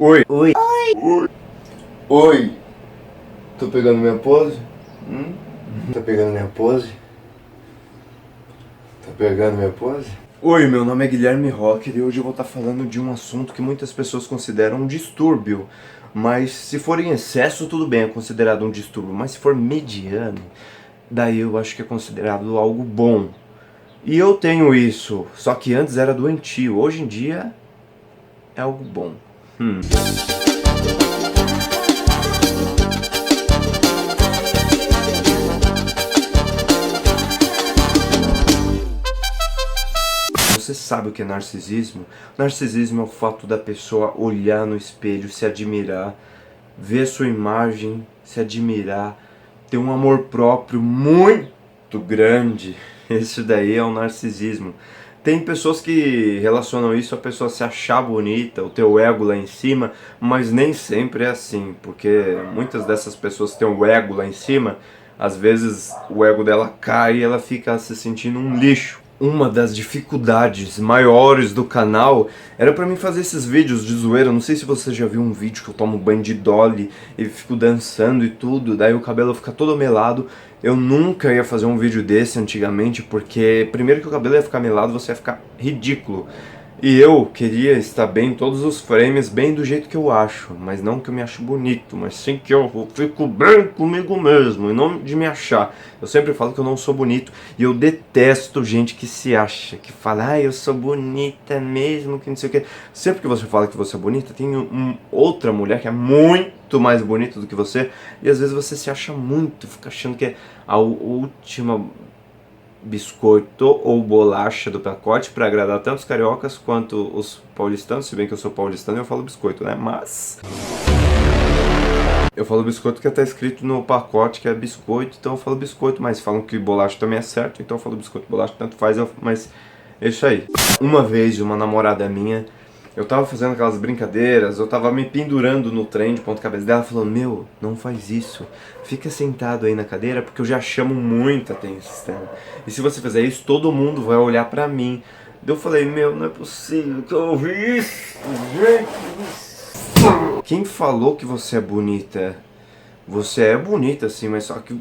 Oi. Oi. Oi. Oi. Tô pegando minha pose? Tá pegando minha pose? Tá pegando minha pose? Oi, meu nome é Guilherme Rocker e hoje eu vou estar falando de um assunto que muitas pessoas consideram um distúrbio. Mas se for em excesso, tudo bem, é considerado um distúrbio. Mas se for mediano, daí eu acho que é considerado algo bom. E eu tenho isso, só que antes era doentio, hoje em dia é algo bom. Você sabe o que é narcisismo? Narcisismo é o fato da pessoa olhar no espelho, se admirar, ver sua imagem, se admirar, ter um amor próprio muito grande. Isso daí é o narcisismo. Tem pessoas que relacionam isso a pessoa se achar bonita, o teu ego lá em cima, mas nem sempre é assim, porque muitas dessas pessoas que têm o ego lá em cima, às vezes o ego dela cai e ela fica se sentindo um lixo. Uma das dificuldades maiores do canal era pra mim fazer esses vídeos de zoeira. Não sei se você já viu um vídeo que eu tomo banho de dolly e fico dançando e tudo, daí o cabelo fica todo melado. Eu nunca ia fazer um vídeo desse antigamente, porque primeiro que o cabelo ia ficar melado, você ia ficar ridículo. E eu queria estar bem em todos os frames, bem do jeito que eu acho, mas não que eu me acho bonito, mas sim que eu fico bem comigo mesmo, e não de me achar. Eu sempre falo que eu não sou bonito, e eu detesto gente que se acha, que fala, eu sou bonita mesmo, que não sei o que. Sempre que você fala que você é bonita, tem outra mulher que é muito mais bonita do que você, e às vezes você se acha muito, fica achando que é a última biscoito ou bolacha do pacote para agradar tanto os cariocas quanto os paulistanos, se bem que eu sou paulistano e eu falo biscoito, né? Mas eu falo biscoito que tá escrito no pacote que é biscoito, então eu falo biscoito, mas falam que bolacha também é certo, então eu falo biscoito, bolacha, tanto faz, mas é isso aí. Uma vez uma namorada minha, eu tava fazendo aquelas brincadeiras, eu tava me pendurando no trem de ponta cabeça dela, falando, meu, não faz isso, fica sentado aí na cadeira porque eu já chamo muita atenção. E se você fizer isso, todo mundo vai olhar pra mim. Daí eu falei, meu, não é possível que eu ouvi isso, gente. Quem falou que você é bonita? Você é bonita sim, mas só que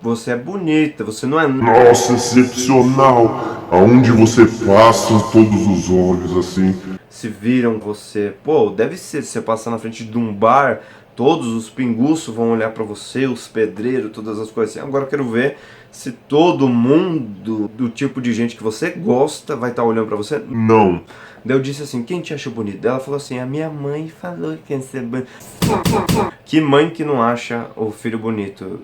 você é bonita, você não é... Nossa, excepcional! Aonde você passa, todos os olhos assim. Se viram você, pô, deve ser, se você passar na frente de um bar, todos os pinguços vão olhar pra você, os pedreiros, todas as coisas assim. Agora eu quero ver se todo mundo do tipo de gente que você gosta vai estar olhando pra você. Não. Daí eu disse assim, quem te acha bonito? Ela falou assim, a minha mãe falou que ia ser bonito. Que mãe que não acha o filho bonito?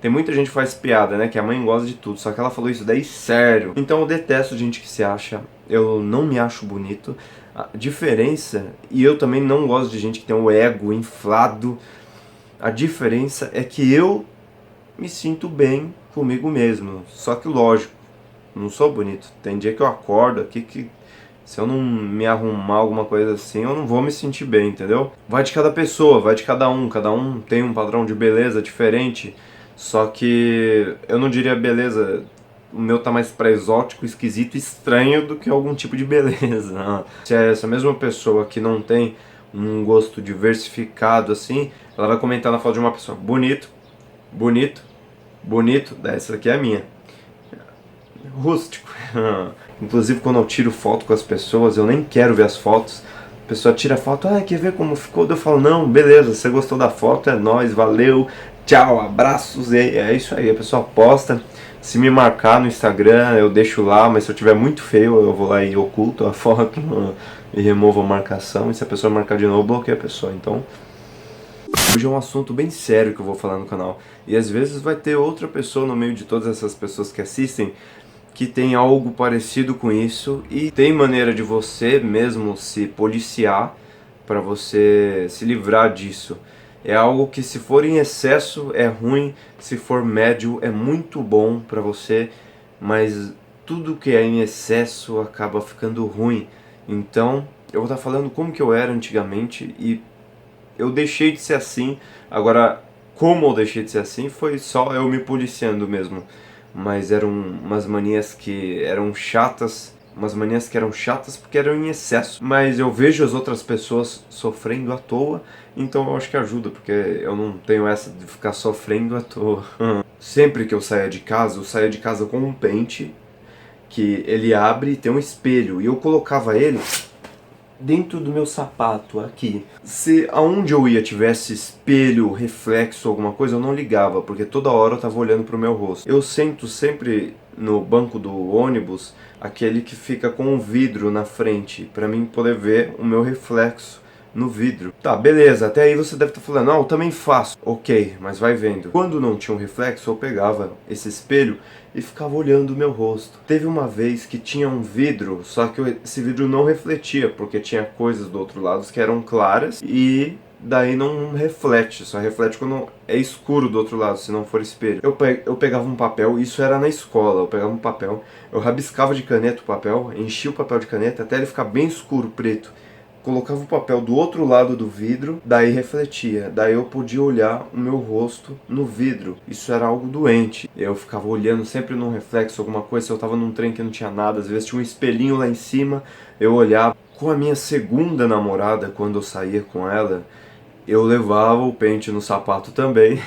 Tem muita gente que faz piada, né? Que a mãe gosta de tudo, só que ela falou isso daí sério. Então eu detesto gente que se acha, eu não me acho bonito. A diferença, e eu também não gosto de gente que tem o ego inflado. A diferença é que eu me sinto bem comigo mesmo. Só que lógico, não sou bonito. Tem dia que eu acordo aqui que se eu não me arrumar alguma coisa assim, eu não vou me sentir bem, entendeu? Vai de cada pessoa, vai de cada um tem um padrão de beleza diferente. Só que eu não diria beleza, o meu tá mais pra exótico, esquisito, estranho do que algum tipo de beleza. Se é essa mesma pessoa que não tem um gosto diversificado assim, ela vai comentar na foto de uma pessoa, bonito, bonito, bonito, essa aqui é a minha. Rústico. Inclusive quando eu tiro foto com as pessoas, eu nem quero ver as fotos. A pessoa tira a foto, quer ver como ficou? Eu falo, não, beleza, você gostou da foto, é nóis, valeu, tchau, abraços, é isso aí. A pessoa posta, se me marcar no Instagram eu deixo lá, mas se eu tiver muito feio eu vou lá e oculto a foto e removo a marcação. E se a pessoa marcar de novo, eu bloqueio a pessoa. Então, hoje é um assunto bem sério que eu vou falar no canal. E às vezes vai ter outra pessoa no meio de todas essas pessoas que assistem que tem algo parecido com isso, e tem maneira de você mesmo se policiar para você se livrar disso. É algo que, se for em excesso, é ruim, se for médio, é muito bom para você, mas tudo que é em excesso acaba ficando ruim. Então, eu vou estar falando como que eu era antigamente, e eu deixei de ser assim. Agora, como eu deixei de ser assim, foi só eu me policiando mesmo. Mas eram umas manias que eram chatas, umas manias que eram chatas porque eram em excesso. Mas eu vejo as outras pessoas sofrendo à toa, então eu acho que ajuda, porque eu não tenho essa de ficar sofrendo à toa. Sempre que eu saía de casa com um pente que ele abre e tem um espelho, e eu colocava ele dentro do meu sapato, aqui. Se aonde eu ia tivesse espelho, reflexo, alguma coisa, eu não ligava, porque toda hora eu tava olhando pro meu rosto. Eu sento sempre no banco do ônibus, aquele que fica com um vidro na frente, pra mim poder ver o meu reflexo no vidro. Tá, beleza, até aí você deve estar falando, eu também faço. Ok, mas vai vendo. Quando não tinha um reflexo, eu pegava esse espelho e ficava olhando o meu rosto. Teve uma vez que tinha um vidro, só que esse vidro não refletia, porque tinha coisas do outro lado que eram claras e daí não reflete, só reflete quando é escuro do outro lado, se não for espelho. Eu pegava um papel, isso era na escola, eu pegava um papel, eu rabiscava de caneta o papel, enchia o papel de caneta até ele ficar bem escuro, preto. Colocava o papel do outro lado do vidro, daí refletia. Daí eu podia olhar o meu rosto no vidro. Isso era algo doente. Eu ficava olhando sempre num reflexo, alguma coisa. Se eu tava num trem que não tinha nada, às vezes tinha um espelhinho lá em cima, eu olhava. Com a minha segunda namorada, quando eu saía com ela, eu levava o pente no sapato também.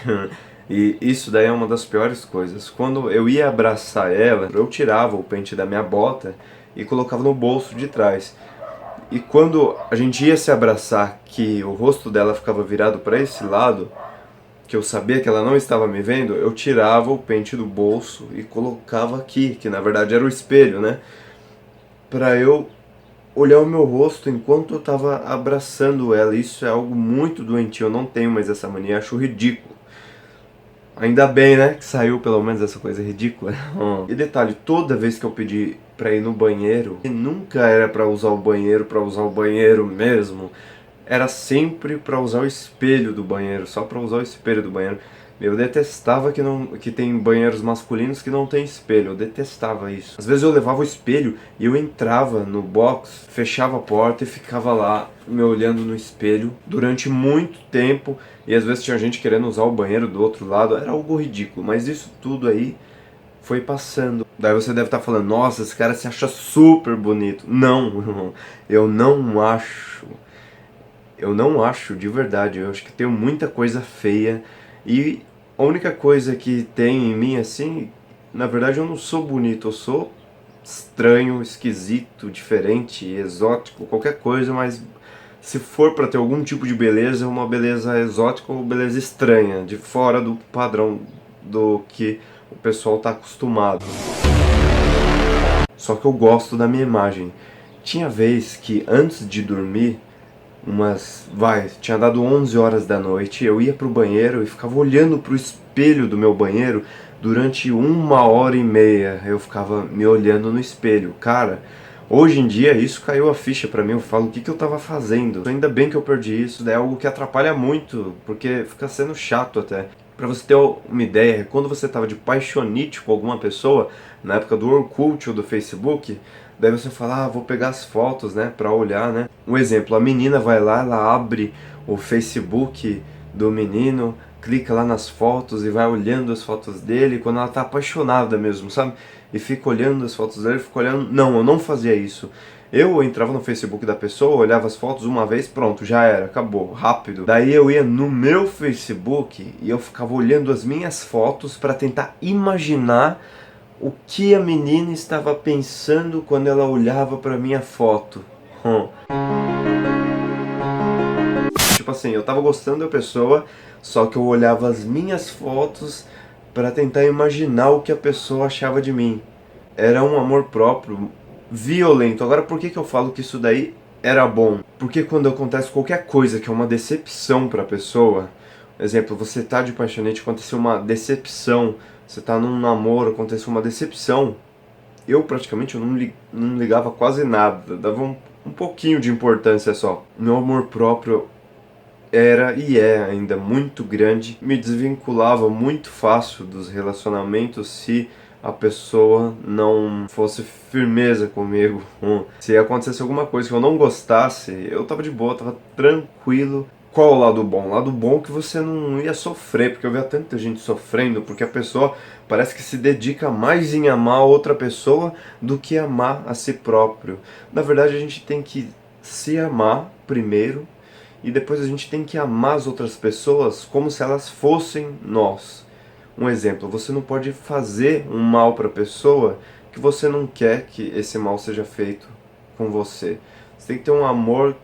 E isso daí é uma das piores coisas. Quando eu ia abraçar ela, eu tirava o pente da minha bota e colocava no bolso de trás. E quando a gente ia se abraçar, que o rosto dela ficava virado para esse lado, que eu sabia que ela não estava me vendo, eu tirava o pente do bolso e colocava aqui, que na verdade era o espelho, né? Para eu olhar o meu rosto enquanto eu estava abraçando ela. Isso é algo muito doentio, eu não tenho mais essa mania, acho ridículo. Ainda bem, né, que saiu pelo menos essa coisa ridícula. E detalhe, toda vez que eu pedi pra ir no banheiro, e nunca era pra usar o banheiro mesmo, era sempre pra usar o espelho do banheiro, só pra usar o espelho do banheiro. Eu detestava que tem banheiros masculinos que não tem espelho, eu detestava isso. Às vezes eu levava o espelho e eu entrava no box, fechava a porta e ficava lá me olhando no espelho durante muito tempo. E às vezes tinha gente querendo usar o banheiro do outro lado, era algo ridículo, mas isso tudo aí foi passando. Daí você deve estar falando, nossa, esse cara se acha super bonito. Não, eu não acho. Eu não acho, de verdade. Eu acho que tenho muita coisa feia. E a única coisa que tem em mim, assim, na verdade eu não sou bonito, eu sou estranho, esquisito, diferente, exótico, qualquer coisa, mas se for pra ter algum tipo de beleza, uma beleza exótica ou beleza estranha, de fora do padrão do que o pessoal tá acostumado. Só que eu gosto da minha imagem. Tinha vez que antes de dormir, tinha dado 11 horas da noite, eu ia pro banheiro e ficava olhando pro espelho do meu banheiro durante 1h30. Eu ficava me olhando no espelho. Cara, hoje em dia isso caiu a ficha pra mim, eu falo o que eu tava fazendo. Ainda bem que eu perdi isso, é algo que atrapalha muito, porque fica sendo chato até. Pra você ter uma ideia, quando você tava de paixonite com alguma pessoa, na época do Orkut ou do Facebook, daí você fala, vou pegar as fotos, né, pra olhar, né. Um exemplo, a menina vai lá, ela abre o Facebook do menino, clica lá nas fotos e vai olhando as fotos dele, quando ela tá apaixonada mesmo, sabe? E fica olhando as fotos dele, fica olhando... Não, eu não fazia isso. Eu entrava no Facebook da pessoa, olhava as fotos uma vez, pronto, já era, acabou, rápido. Daí eu ia no meu Facebook e eu ficava olhando as minhas fotos pra tentar imaginar o que a menina estava pensando quando ela olhava pra minha foto. Tipo assim, eu tava gostando da pessoa, só que eu olhava as minhas fotos pra tentar imaginar o que a pessoa achava de mim. Era um amor próprio violento. Agora, por que eu falo que isso daí era bom? Porque quando acontece qualquer coisa que é uma decepção pra pessoa, exemplo, você tá de paixonite, aconteceu uma decepção, você tá num namoro, aconteceu uma decepção, eu praticamente não ligava quase nada, dava um pouquinho de importância só. Meu amor próprio era e é ainda muito grande, me desvinculava muito fácil dos relacionamentos se a pessoa não fosse firmeza comigo. Se acontecesse alguma coisa que eu não gostasse, eu tava de boa, tava tranquilo. Qual o lado bom? O lado bom é que você não ia sofrer, porque eu via tanta gente sofrendo, porque a pessoa parece que se dedica mais em amar outra pessoa do que amar a si próprio. Na verdade, a gente tem que se amar primeiro, e depois a gente tem que amar as outras pessoas como se elas fossem nós. Um exemplo, você não pode fazer um mal para a pessoa que você não quer que esse mal seja feito com você. Você tem que ter um amor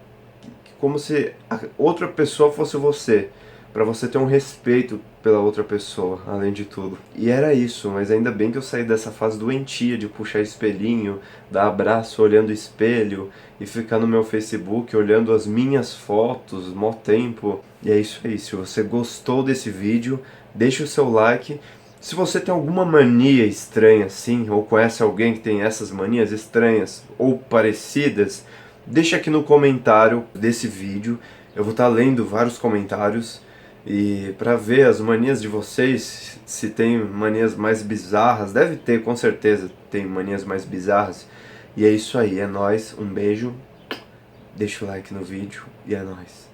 como se a outra pessoa fosse você, para você ter um respeito pela outra pessoa, além de tudo. E era isso, mas ainda bem que eu saí dessa fase doentia de puxar espelhinho, dar abraço olhando o espelho e ficar no meu Facebook olhando as minhas fotos, mó tempo. E é isso aí, se você gostou desse vídeo, deixa o seu like. Se você tem alguma mania estranha assim, ou conhece alguém que tem essas manias estranhas ou parecidas, deixa aqui no comentário desse vídeo. Eu vou estar lendo vários comentários e para ver as manias de vocês, se tem manias mais bizarras, deve ter, com certeza tem manias mais bizarras. E é isso aí, é nóis, um beijo, deixa o like no vídeo e é nóis.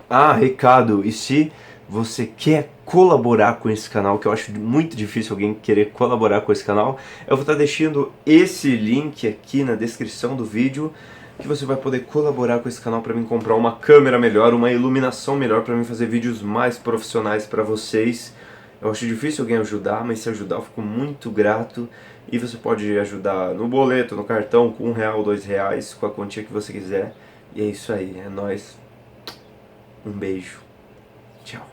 Ah, recado, e se você quer colaborar com esse canal, que eu acho muito difícil alguém querer colaborar com esse canal, eu vou estar deixando esse link aqui na descrição do vídeo, que você vai poder colaborar com esse canal para mim comprar uma câmera melhor, uma iluminação melhor para mim fazer vídeos mais profissionais para vocês. Eu acho difícil alguém ajudar, mas se ajudar eu fico muito grato. E você pode ajudar no boleto, no cartão, com R$1, R$2, com a quantia que você quiser. E é isso aí, é nóis. Um beijo. Tchau.